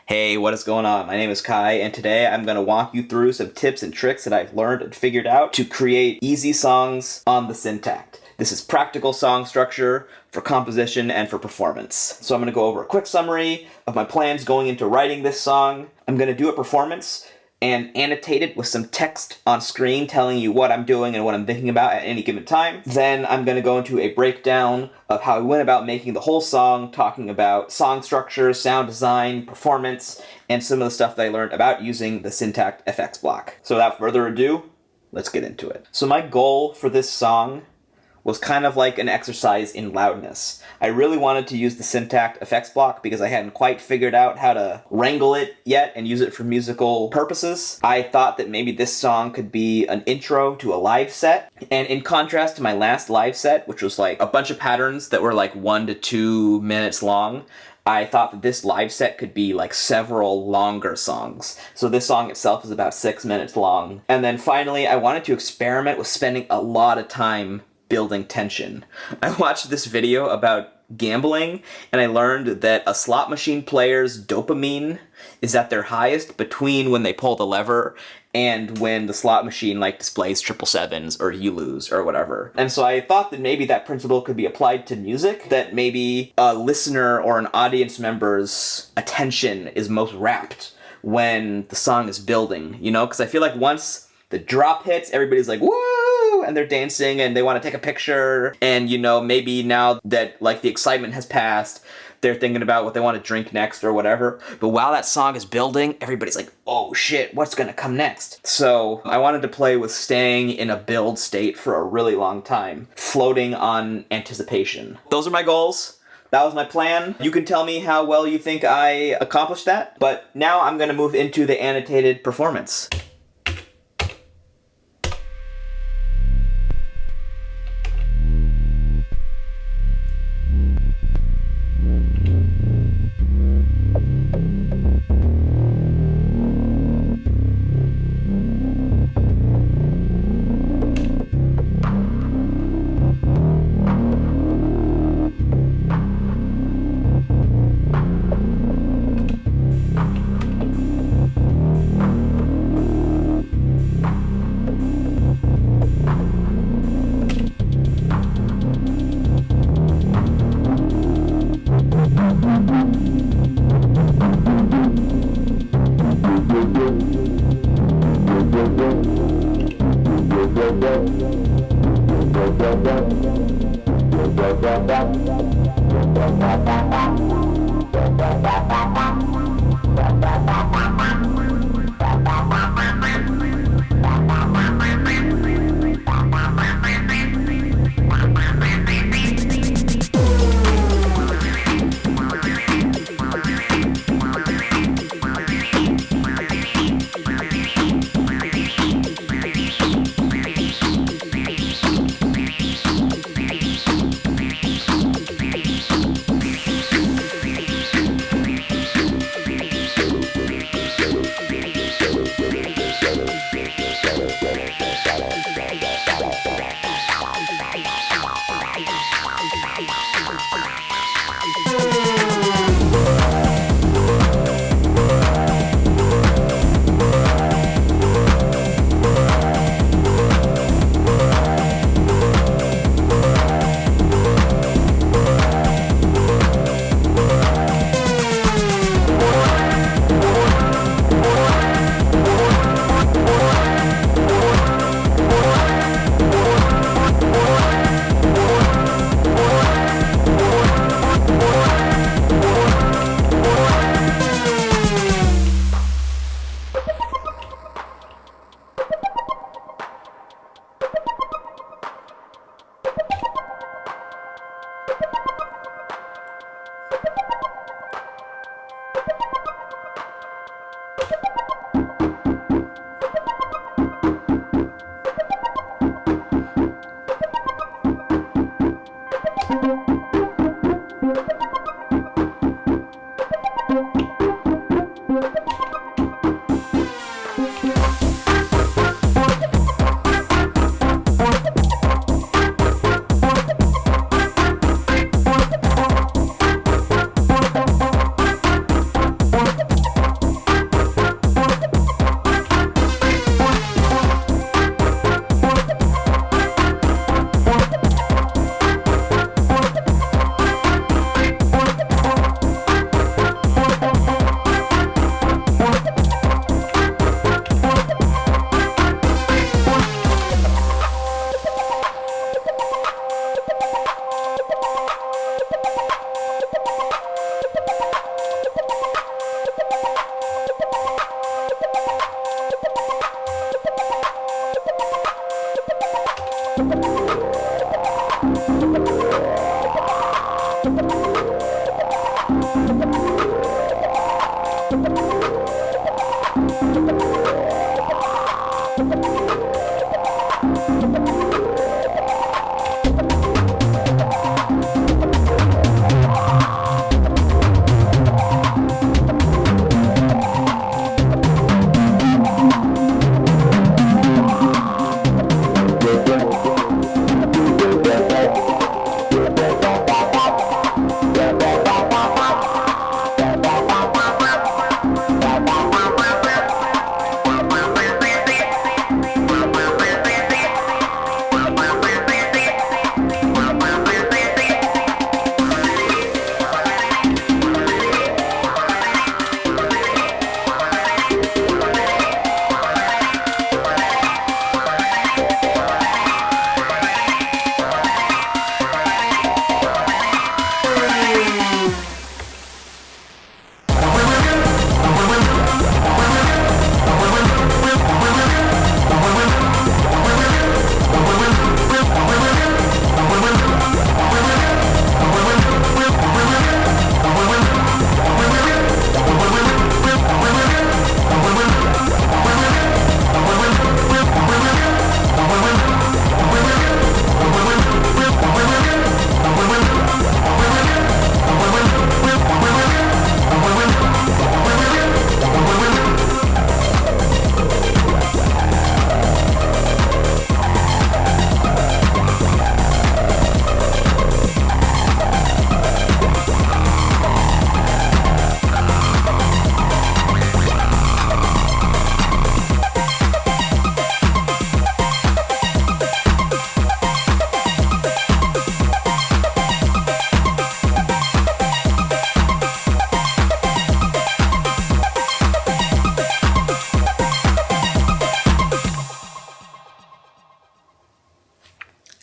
Hey, what is going on? My name is Kai, and today I'm going to walk you through some tips and tricks that I've learned and figured out to create easy songs on the Syntakt. This is practical song structure for composition and for performance. So I'm going to go over a quick summary of my plans going into writing this song. I'm going to do a performance and annotate it with some text on screen telling you what I'm doing and what I'm thinking about at any given time. Then I'm going to go into a breakdown of how I went about making the whole song, talking about song structure, sound design, performance, and some of the stuff that I learned about using the Syntakt FX block. So without further ado, let's get into it. So my goal for this song was kind of like an exercise in loudness. I really wanted to use the Syntakt effects block because I hadn't quite figured out how to wrangle it yet and use it for musical purposes. I thought that maybe this song could be an intro to a live set. And in contrast to my last live set, which was like a bunch of patterns that were like 1 to 2 minutes long, I thought that this live set could be like several longer songs. So this song itself is about 6 minutes long. And then finally, I wanted to experiment with spending a lot of time building tension. I watched this video about gambling, and I learned that a slot machine player's dopamine is at their highest between when they pull the lever and when the slot machine like displays 777s or you lose or whatever. And so I thought that maybe that principle could be applied to music, that maybe a listener or an audience member's attention is most rapt when the song is building, you know? Because I feel like once the drop hits, everybody's like, woo! And they're dancing and they want to take a picture. And, you know, maybe now that like the excitement has passed, they're thinking about what they want to drink next or whatever. But while that song is building, everybody's like, oh shit, what's going to come next? So I wanted to play with staying in a build state for a really long time, floating on anticipation. Those are my goals. That was my plan. You can tell me how well you think I accomplished that. But now I'm going to move into the annotated performance.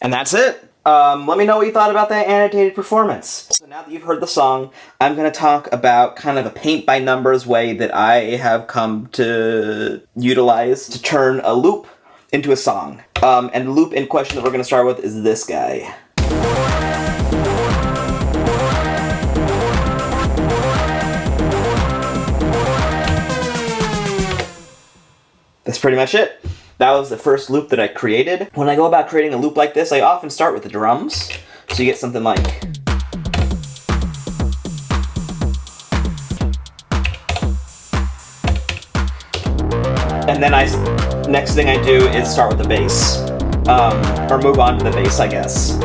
And that's it. Let me know what you thought about that annotated performance. So now that you've heard the song, I'm going to talk about kind of a paint-by-numbers way that I have come to utilize to turn a loop into a song. And the loop in question that we're going to start with is this guy. That's pretty much it. That was the first loop that I created. When I go about creating a loop like this, I often start with the drums. So you get something like... And then next thing I do is start with the bass. Or move on to the bass, I guess.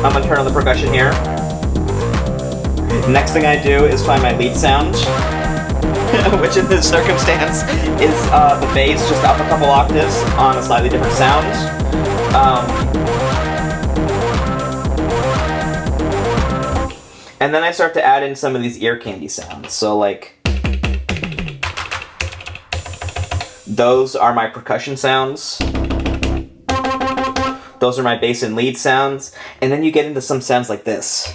I'm gonna turn on the percussion here. Next thing I do is find my lead sound. Which in this circumstance is the bass just up a couple octaves on a slightly different sound. And then I start to add in some of these ear candy sounds. So like, those are my percussion sounds. Those are my bass and lead sounds. And then you get into some sounds like this.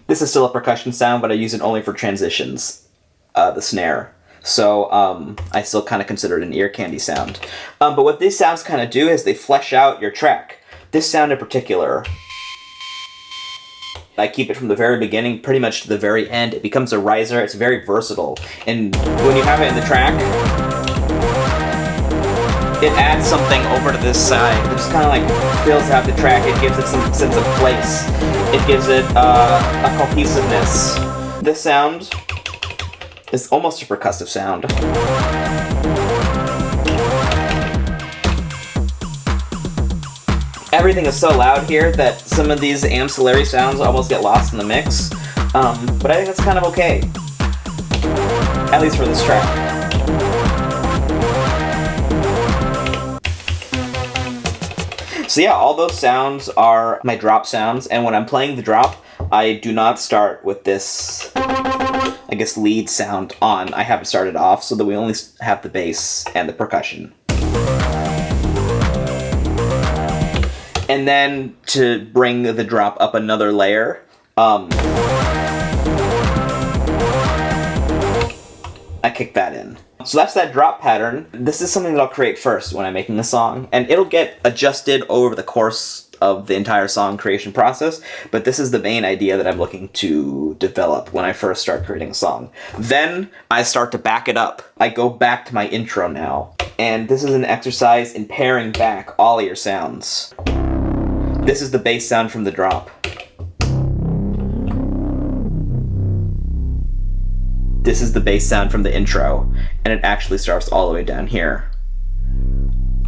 This is still a percussion sound, but I use it only for transitions, the snare. So I still kind of consider it an ear candy sound. But what these sounds kind of do is they flesh out your track. This sound in particular, I keep it from the very beginning pretty much to the very end. It becomes a riser. It's very versatile. And when you have it in the track, it adds something over to this side. It just kind of like fills out the track. It gives it some sense of place. It gives it a cohesiveness. This sound is almost a percussive sound. Everything is so loud here that some of these ancillary sounds almost get lost in the mix. But I think that's kind of okay. At least for this track. So yeah, all those sounds are my drop sounds, and when I'm playing the drop, I do not start with this, I guess, lead sound on. I have it started off so that we only have the bass and the percussion. And then to bring the drop up another layer, I kick that in. So that's that drop pattern. This is something that I'll create first when I'm making a song, and it'll get adjusted over the course of the entire song creation process, but this is the main idea that I'm looking to develop when I first start creating a song. Then I start to back it up. I go back to my intro now, and this is an exercise in paring back all of your sounds. This is the bass sound from the drop. This is the bass sound from the intro, and it actually starts all the way down here.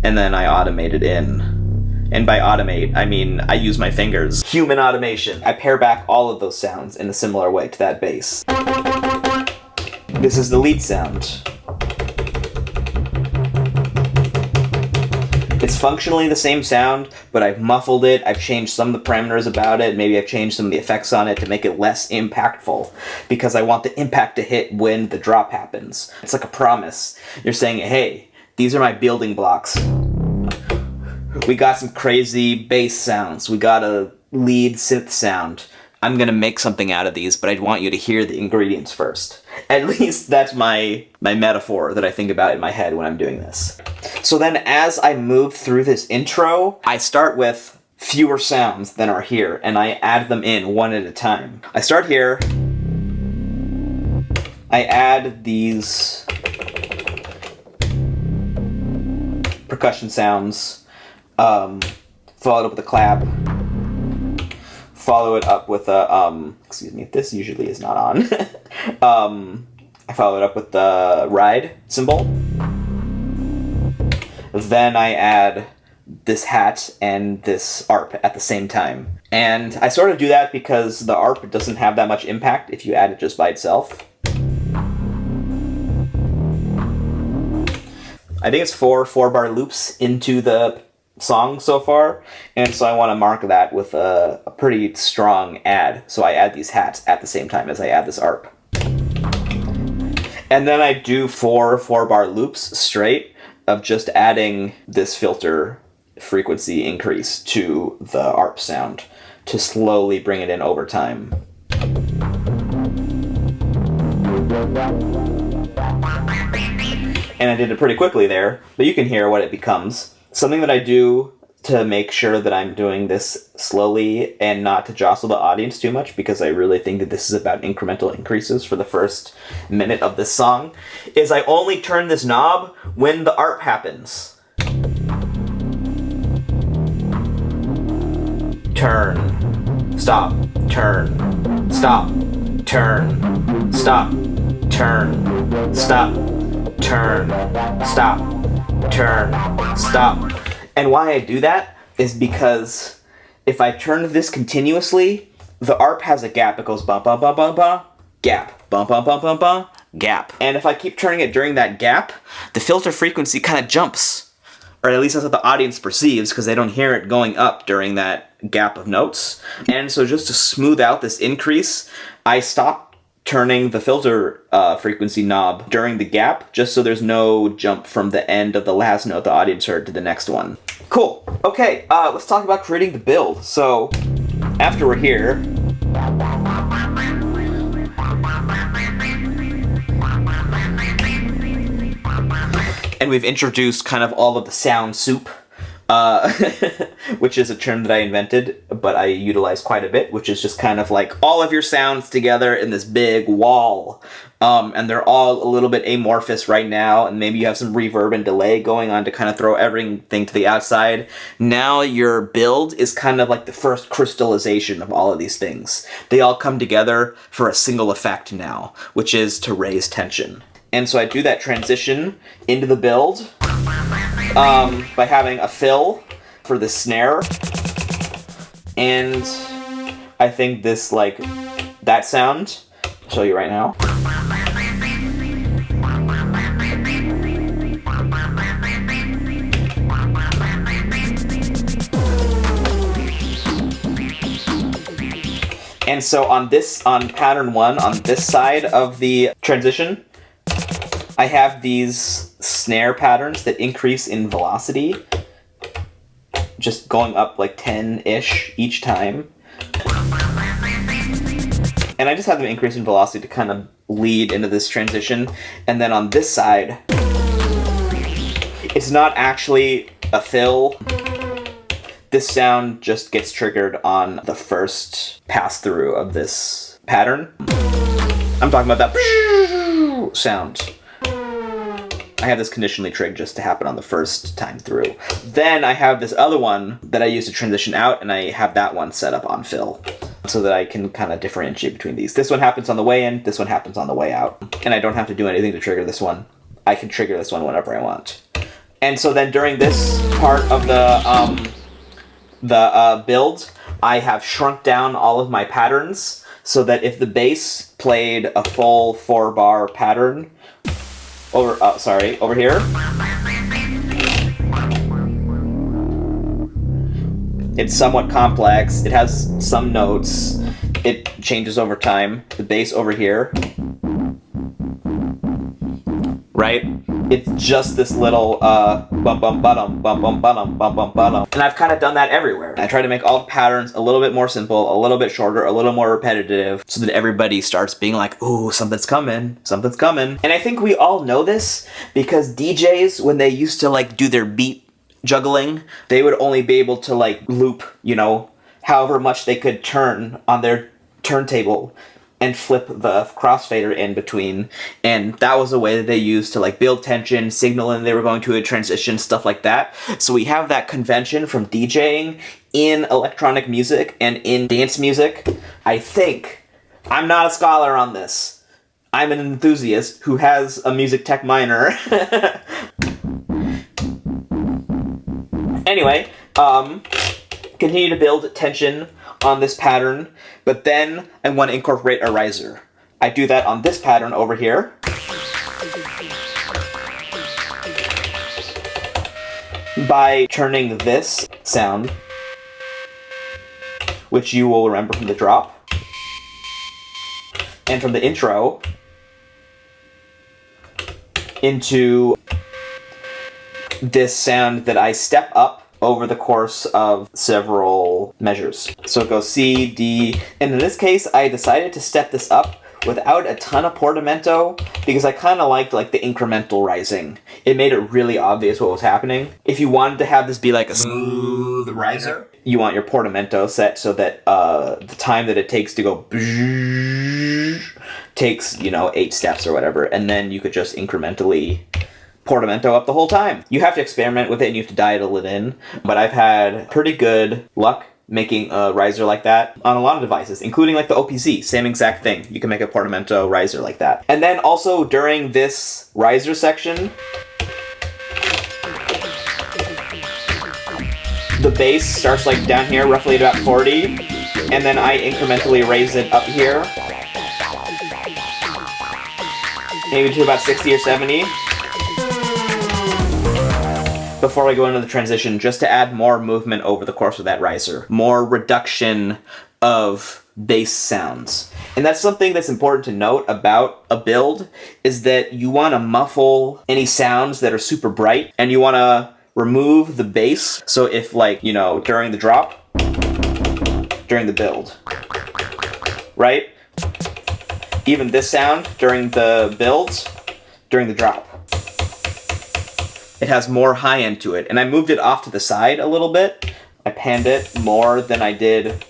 And then I automate it in. And by automate, I mean I use my fingers. Human automation. I pare back all of those sounds in a similar way to that bass. This is the lead sound. It's functionally the same sound, but I've muffled it, I've changed some of the parameters about it, maybe I've changed some of the effects on it to make it less impactful, because I want the impact to hit when the drop happens. It's like a promise. You're saying, hey, these are my building blocks. We got some crazy bass sounds. We got a lead synth sound. I'm gonna make something out of these, but I'd want you to hear the ingredients first. At least that's my metaphor that I think about in my head when I'm doing this. So then as I move through this intro, I start with fewer sounds than are here, and I add them in one at a time. I start here. I add these percussion sounds. Follow it up with a clap. Follow it up with a, excuse me, this usually is not on. I follow it up with the ride cymbal. Then I add this hat and this ARP at the same time. And I sort of do that because the ARP doesn't have that much impact if you add it just by itself. I think it's 4 4-bar loops into the song so far, and so I want to mark that with a pretty strong add. So I add these hats at the same time as I add this ARP. And then I do 4 4-bar loops straight of just adding this filter frequency increase to the ARP sound to slowly bring it in over time. And I did it pretty quickly there, but you can hear what it becomes. Something that I do to make sure that I'm doing this slowly and not to jostle the audience too much, because I really think that this is about incremental increases for the first minute of this song, is I only turn this knob when the ARP happens. Turn, stop, turn, stop, turn, stop, turn, stop, turn, stop, turn, stop. And why I do that is because if I turn this continuously, the ARP has a gap. It goes bum bum bum bum bum, gap, bum bum bum bum bum, gap. And if I keep turning it during that gap, the filter frequency kind of jumps. Or at least that's what the audience perceives, because they don't hear it going up during that gap of notes. And so just to smooth out this increase, I stop turning the filter frequency knob during the gap, just so there's no jump from the end of the last note the audience heard to the next one. Cool. Okay, let's talk about creating the build. So, after we're here, and we've introduced kind of all of the sound soup, which is a term that I invented, but I utilize quite a bit, which is just kind of like all of your sounds together in this big wall. And they're all a little bit amorphous right now, and maybe you have some reverb and delay going on to kind of throw everything to the outside. Now your build is kind of like the first crystallization of all of these things. They all come together for a single effect now, which is to raise tension. And so I do that transition into the build by having a fill for the snare, and I think this, like, that sound, I'll show you right now. And so on pattern 1, on this side of the transition, I have these snare patterns that increase in velocity, just going up like 10-ish each time. And I just have them increase in velocity to kind of lead into this transition. And then on this side, it's not actually a fill. This sound just gets triggered on the first pass through of this pattern. I'm talking about that sound. I have this conditionally triggered just to happen on the first time through. Then I have this other one that I use to transition out, and I have that one set up on fill so that I can kind of differentiate between these. This one happens on the way in, this one happens on the way out. And I don't have to do anything to trigger this one. I can trigger this one whenever I want. And so then during this part of the build, I have shrunk down all of my patterns so that if the bass played a full 4-bar pattern over here, it's somewhat complex. It has some notes. It changes over time. The bass over here, right? It's just this little bum bum bum bum bum bum bum bum bum. And I've kind of done that everywhere. I try to make all the patterns a little bit more simple, a little bit shorter, a little more repetitive, so that everybody starts being like, ooh, something's coming, something's coming. And I think we all know this because DJs, when they used to like do their beat juggling, they would only be able to like loop, you know, however much they could turn on their turntable and flip the crossfader in between, and that was a way that they used to like build tension, signal and they were going to a transition, stuff like that. So we have that convention from DJing in electronic music and in dance music. I think, I'm not a scholar on this, I'm an enthusiast who has a music tech minor. Anyway, continue to build tension on this pattern, but then I want to incorporate a riser. I do that on this pattern over here. By turning this sound, which you will remember from the drop, and from the intro, into this sound that I step up over the course of several measures. So it goes C, D, and in this case, I decided to step this up without a ton of portamento because I kind of liked like the incremental rising. It made it really obvious what was happening. If you wanted to have this be like a smooth riser, you want your portamento set so that the time that it takes to go takes, you know, 8 steps or whatever, and then you could just incrementally portamento up the whole time. You have to experiment with it and you have to dial it in, but I've had pretty good luck making a riser like that on a lot of devices, including like the OPZ, same exact thing. You can make a portamento riser like that. And then also during this riser section, the bass starts like down here, roughly at about 40, and then I incrementally raise it up here, maybe to about 60 or 70. Before I go into the transition, just to add more movement over the course of that riser. More reduction of bass sounds. And that's something that's important to note about a build, is that you want to muffle any sounds that are super bright, and you want to remove the bass. So if like, you know, during the drop, during the build, right? Even this sound during the builds, during the drop. It has more high end to it. And I moved it off to the side a little bit. I panned it more than I did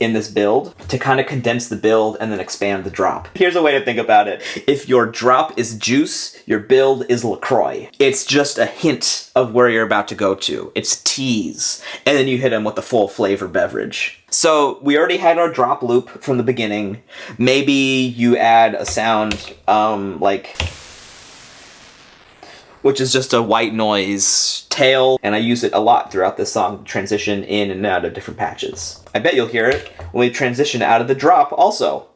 in this build to kind of condense the build and then expand the drop. Here's a way to think about it. If your drop is juice, your build is LaCroix. It's just a hint of where you're about to go to. It's tease. And then you hit them with the full flavor beverage. So we already had our drop loop from the beginning. Maybe you add a sound which is just a white noise tail, and I use it a lot throughout this song, transition in and out of different patches. I bet you'll hear it when we transition out of the drop also.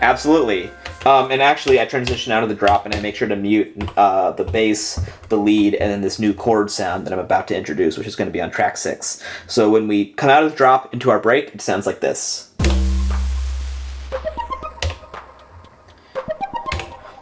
Absolutely. And actually I transition out of the drop and I make sure to mute the bass, the lead, and then this new chord sound that I'm about to introduce, which is going to be on track 6. So when we come out of the drop into our break, it sounds like this.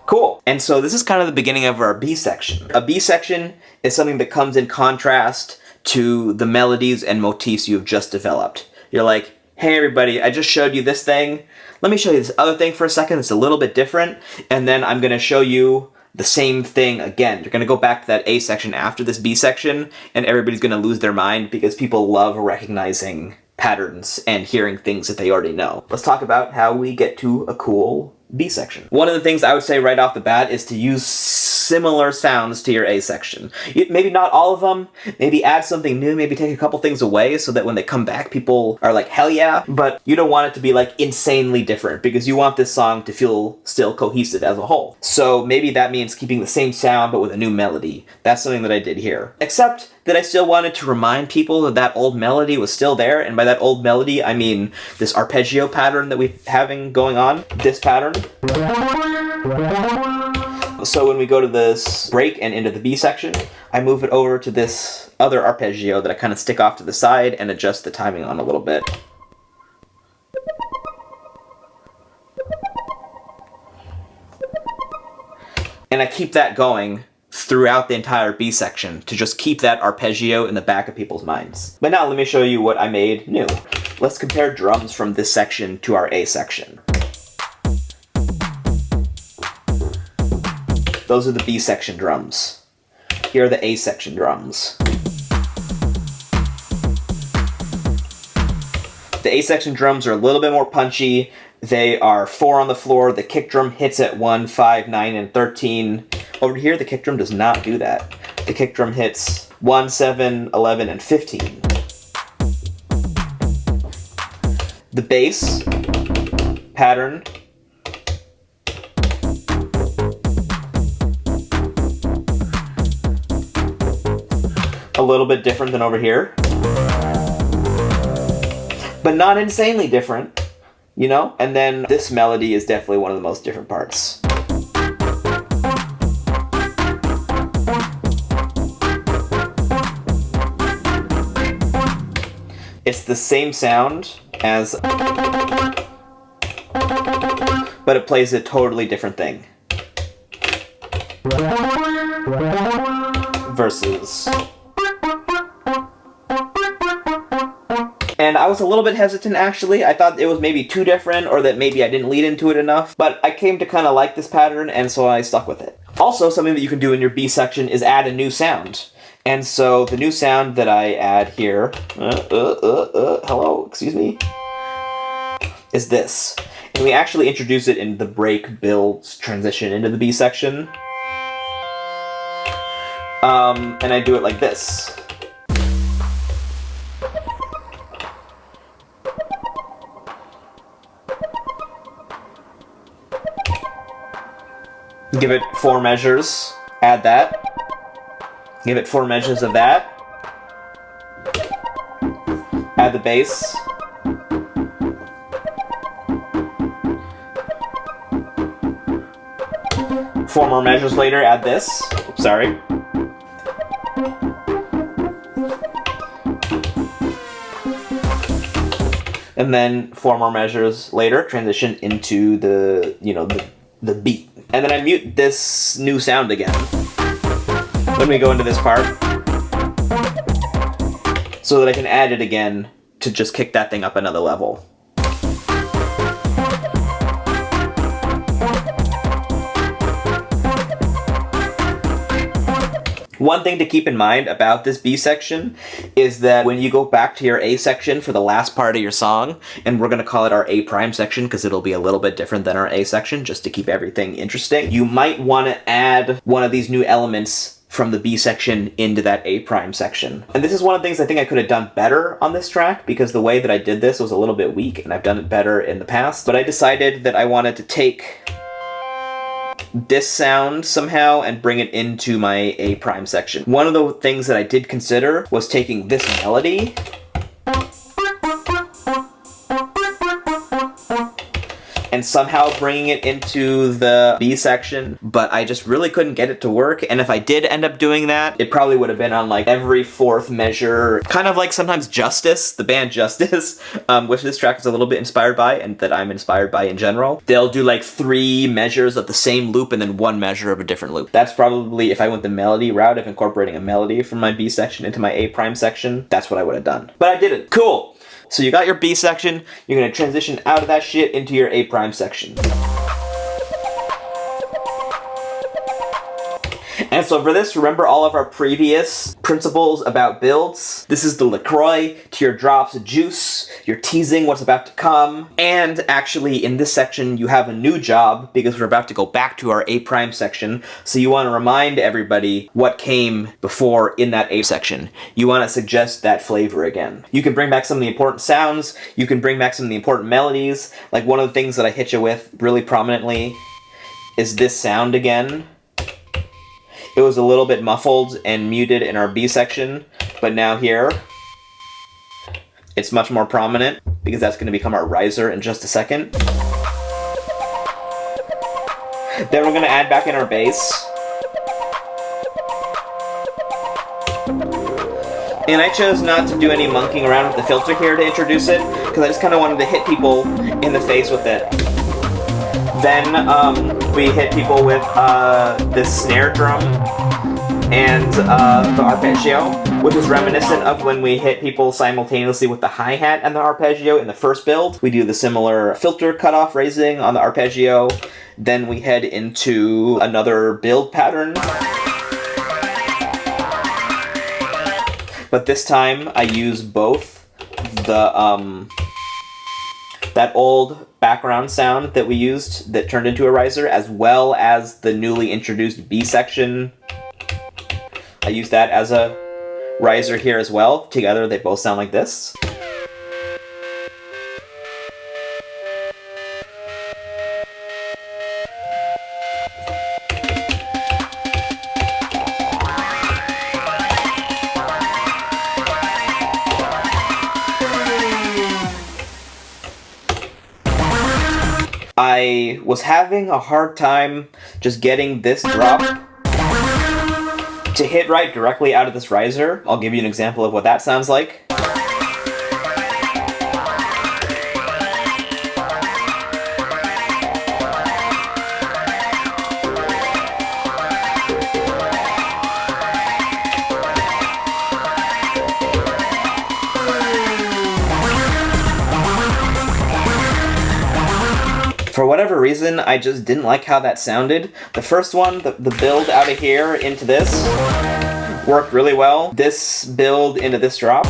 Cool. And so this is kind of the beginning of our B section. A B section is something that comes in contrast to the melodies and motifs you've just developed. You're like, hey everybody, I just showed you this thing. Let me show you this other thing for a second. It's a little bit different. And then I'm going to show you the same thing again. You're going to go back to that A section after this B section, and everybody's going to lose their mind because people love recognizing patterns and hearing things that they already know. Let's talk about how we get to a cool B section. One of the things I would say right off the bat is to use similar sounds to your A section. Maybe not all of them, maybe add something new, maybe take a couple things away so that when they come back, people are like, hell yeah, but you don't want it to be like insanely different because you want this song to feel still cohesive as a whole. So maybe that means keeping the same sound but with a new melody. That's something that I did here. Except that I still wanted to remind people that that old melody was still there, and by that old melody, I mean this arpeggio pattern that we're having going on, this pattern. So when we go to this break and into the B section, I move it over to this other arpeggio that I kind of stick off to the side and adjust the timing on a little bit. And I keep that going throughout the entire B section to just keep that arpeggio in the back of people's minds. But now let me show you what I made new. Let's compare drums from this section to our A section. Those are the B section drums. Here are the A section drums. The A section drums are a little bit more punchy. They are 4 on the floor. The kick drum hits at 1, 5, 9, and 13. Over here, the kick drum does not do that. The kick drum hits 1, 7, 11, and 15. The bass pattern a little bit different than over here, but not insanely different, you know? And then this melody is definitely one of the most different parts. It's the same sound as, but it plays a totally different thing. Versus. And I was a little bit hesitant actually. I thought it was maybe too different or that maybe I didn't lead into it enough, but I came to kind of like this pattern and so I stuck with it. Also, something that you can do in your B section is add a new sound. And so the new sound that I add here, hello, excuse me, is this. And we actually introduce it in the break builds transition into the B section. And I do it like this. Give it 4 measures, add that. Give it 4 measures of that. Add the bass. Four more measures later, add this. Oops, sorry. And then 4 more measures later, transition into the, the beat. And then I mute this new sound again. Let me go into this part so that I can add it again to just kick that thing up another level. One thing to keep in mind about this B section is that when you go back to your A section for the last part of your song, and we're going to call it our A prime section because it'll be a little bit different than our A section just to keep everything interesting, you might want to add one of these new elements from the B section into that A prime section. And this is one of the things I think I could have done better on this track because the way that I did this was a little bit weak and I've done it better in the past. But I decided that I wanted to take this sound somehow and bring it into my A prime section. One of the things that I did consider was taking this melody and somehow bringing it into the B section, but I just really couldn't get it to work. And if I did end up doing that, it probably would have been on like every 4th measure, kind of like sometimes Justice, the band Justice, which this track is a little bit inspired by and that I'm inspired by in general. They'll do like 3 measures of the same loop and then 1 measure of a different loop. That's probably, if I went the melody route of incorporating a melody from my B section into my A prime section, that's what I would have done. But I didn't. Cool. So you got your B section, you're gonna transition out of that shit into your A prime section. And so for this, remember all of our previous principles about builds. This is the LaCroix to your drops of juice. You're teasing what's about to come. And actually in this section, you have a new job because we're about to go back to our A prime section. So you want to remind everybody what came before in that A section. You want to suggest that flavor again. You can bring back some of the important sounds. You can bring back some of the important melodies. Like one of the things that I hit you with really prominently is this sound again. It was a little bit muffled and muted in our B section, but now here, it's much more prominent because that's going to become our riser in just a second. Then we're going to add back in our bass. And I chose not to do any monkeying around with the filter here to introduce it, because I just kind of wanted to hit people in the face with it. Then we hit people with this snare drum and the arpeggio, which is reminiscent of when we hit people simultaneously with the hi-hat and the arpeggio in the first build. We do the similar filter cutoff raising on the arpeggio. Then we head into another build pattern. But this time I use both the that old background sound that we used that turned into a riser, as well as the newly introduced B section. I use that as a riser here as well. Together they both sound like this. I was having a hard time just getting this drop to hit right directly out of this riser. I'll give you an example of what that sounds like. For whatever reason, I just didn't like how that sounded. The first one, the build out of here into this, worked really well. This build into this drop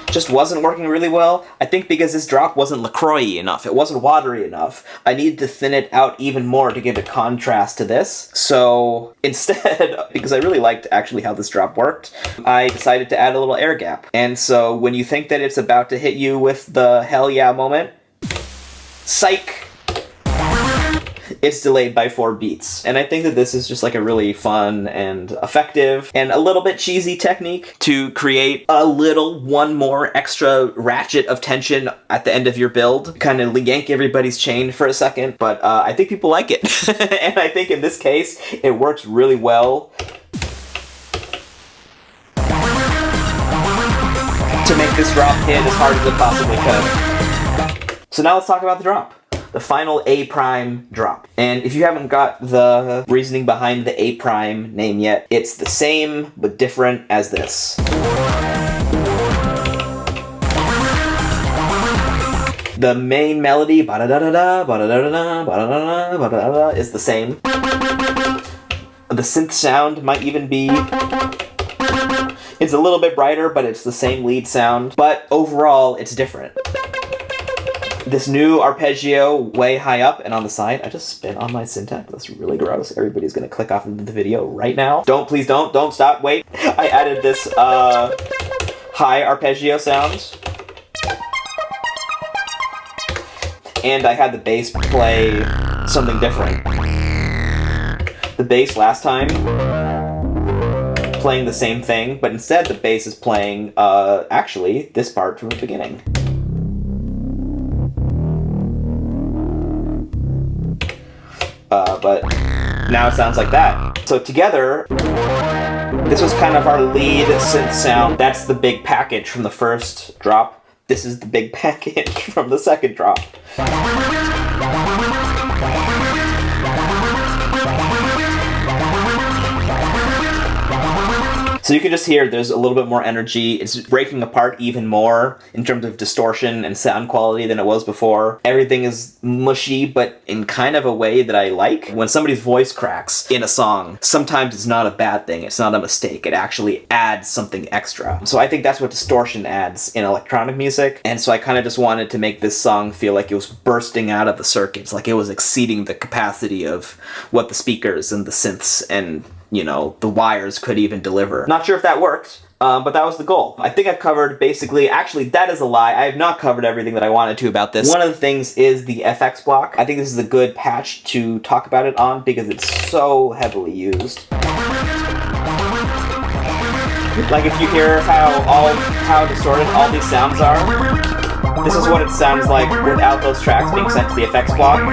just wasn't working really well. I think because this drop wasn't LaCroix enough. It wasn't watery enough. I needed to thin it out even more to give it contrast to this. So instead, because I really liked actually how this drop worked, I decided to add a little air gap. And so when you think that it's about to hit you with the hell yeah moment, psych! It's delayed by 4 beats. And I think that this is just like a really fun and effective and a little bit cheesy technique to create a little one more extra ratchet of tension at the end of your build. Kind of yank everybody's chain for a second, but I think people like it. And I think in this case, it works really well to make this drop hit as hard as it possibly could. So now let's talk about the drop. The final A prime drop. And if you haven't got the reasoning behind the A prime name yet, it's the same but different as this. The main melody, ba-da-da-da-da, ba-da-da-da-da, ba-da-da-da, ba-da-da-da, is the same. The synth sound might even be... It's a little bit brighter, but it's the same lead sound. But overall, it's different. This new arpeggio way high up and on the side. I just spit on my Syntakt. That's really gross. Everybody's gonna click off of the video right now. Please don't stop, wait. I added this high arpeggio sound. And I had the bass play something different. The bass last time playing the same thing, but instead the bass is playing actually this part from the beginning. But now it sounds like that. So together, this was kind of our lead synth sound. That's the big package from the first drop. This is the big package from the second drop. So you can just hear there's a little bit more energy. It's breaking apart even more in terms of distortion and sound quality than it was before. Everything is mushy, but in kind of a way that I like. When somebody's voice cracks in a song, sometimes it's not a bad thing. It's not a mistake. It actually adds something extra. So I think that's what distortion adds in electronic music. And so I kind of just wanted to make this song feel like it was bursting out of the circuits, like it was exceeding the capacity of what the speakers and the synths and, you know, the wires could even deliver. Not sure if that worked, but that was the goal. I think I've covered basically, actually that is a lie, I have not covered everything that I wanted to about this. One of the things is the FX block. I think this is a good patch to talk about it on because it's so heavily used. Like if you hear how distorted all these sounds are, this is what it sounds like without those tracks being sent to the effects block.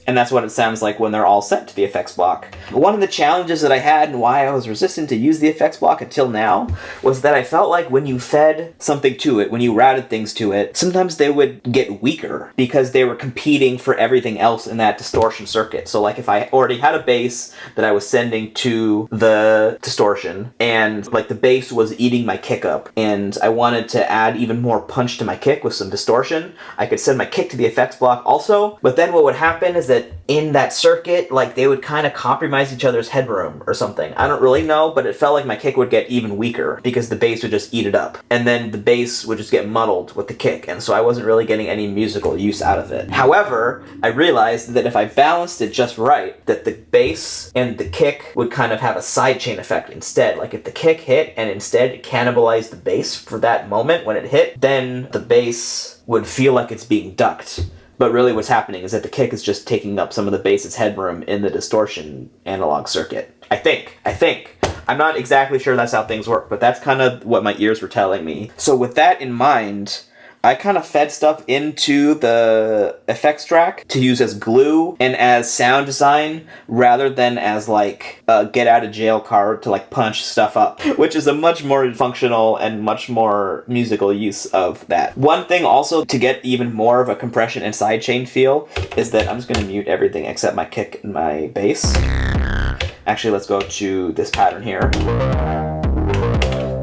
And that's what it sounds like when they're all sent to the effects block. One of the challenges that I had and why I was resistant to use the effects block until now was that I felt like when you fed something to it, when you routed things to it, sometimes they would get weaker because they were competing for everything else in that distortion circuit. So like if I already had a bass that I was sending to the distortion and like the bass was eating my kick up and I wanted to add even more punch to my kick with some distortion, I could send my kick to the effects block also. But then what would happen is that in that circuit, like they would kind of compromise each other's headroom or something. I don't really know, but it felt like my kick would get even weaker because the bass would just eat it up. And then the bass would just get muddled with the kick, and so I wasn't really getting any musical use out of it. However, I realized that if I balanced it just right, that the bass and the kick would kind of have a sidechain effect instead. Like if the kick hit and instead it cannibalized the bass for that moment when it hit, then the bass would feel like it's being ducked. But really what's happening is that the kick is just taking up some of the bass's headroom in the distortion analog circuit. I think. I'm not exactly sure that's how things work, but that's kind of what my ears were telling me. So with that in mind, I kind of fed stuff into the effects track to use as glue and as sound design rather than as like a get out of jail card to like punch stuff up, which is a much more functional and much more musical use of that. One thing also to get even more of a compression and sidechain feel is that I'm just going to mute everything except my kick and my bass. Actually, let's go to this pattern here.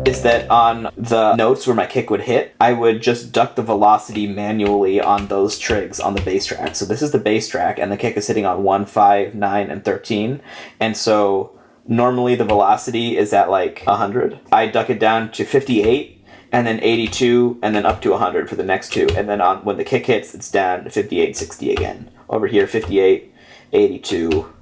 Is that on the notes where my kick would hit, I would just duck the velocity manually on those trigs on the bass track. So this is the bass track, and the kick is hitting on 1, 5, 9, and 13. And so normally the velocity is at like 100. I duck it down to 58, and then 82, and then up to 100 for the next two. And then on when the kick hits, it's down to 58, 60 again. Over here, 58, 82,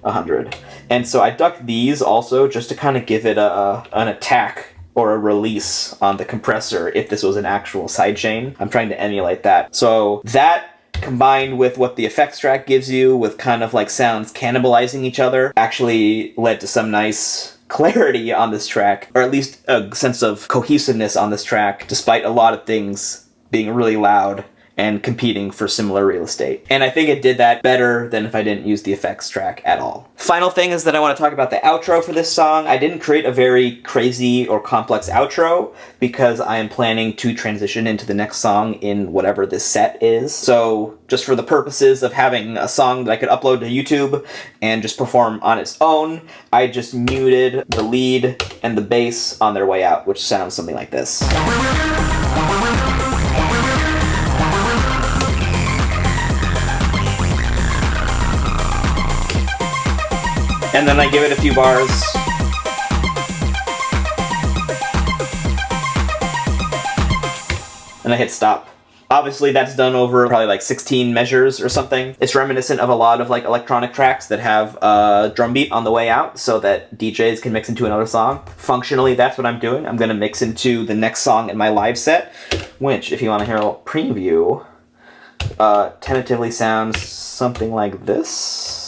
100. And so I ducked these also just to kind of give it an attack or a release on the compressor if this was an actual sidechain. I'm trying to emulate that. So that combined with what the effects track gives you with kind of like sounds cannibalizing each other actually led to some nice clarity on this track, or at least a sense of cohesiveness on this track, despite a lot of things being really loud and competing for similar real estate. And I think it did that better than if I didn't use the effects track at all. Final thing is that I want to talk about the outro for this song. I didn't create a very crazy or complex outro because I am planning to transition into the next song in whatever this set is. So just for the purposes of having a song that I could upload to YouTube and just perform on its own, I just muted the lead and the bass on their way out, which sounds something like this. And then I give it a few bars. And I hit stop. Obviously that's done over probably like 16 measures or something. It's reminiscent of a lot of like electronic tracks that have a drum beat on the way out so that DJs can mix into another song. Functionally, that's what I'm doing. I'm gonna mix into the next song in my live set, which if you wanna hear a little preview, tentatively sounds something like this.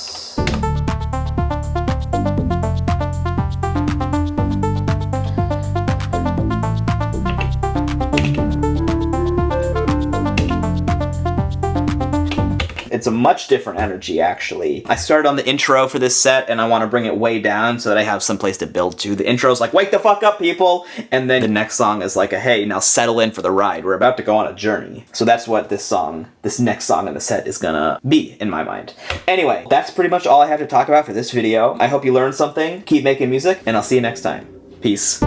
It's a much different energy, actually. I started on the intro for this set, and I want to bring it way down so that I have some place to build to. The intro's like, wake the fuck up, people! And then the next song is like, hey, now settle in for the ride. We're about to go on a journey. So that's what this next song in the set is gonna be, in my mind. Anyway, that's pretty much all I have to talk about for this video. I hope you learned something. Keep making music, and I'll see you next time. Peace.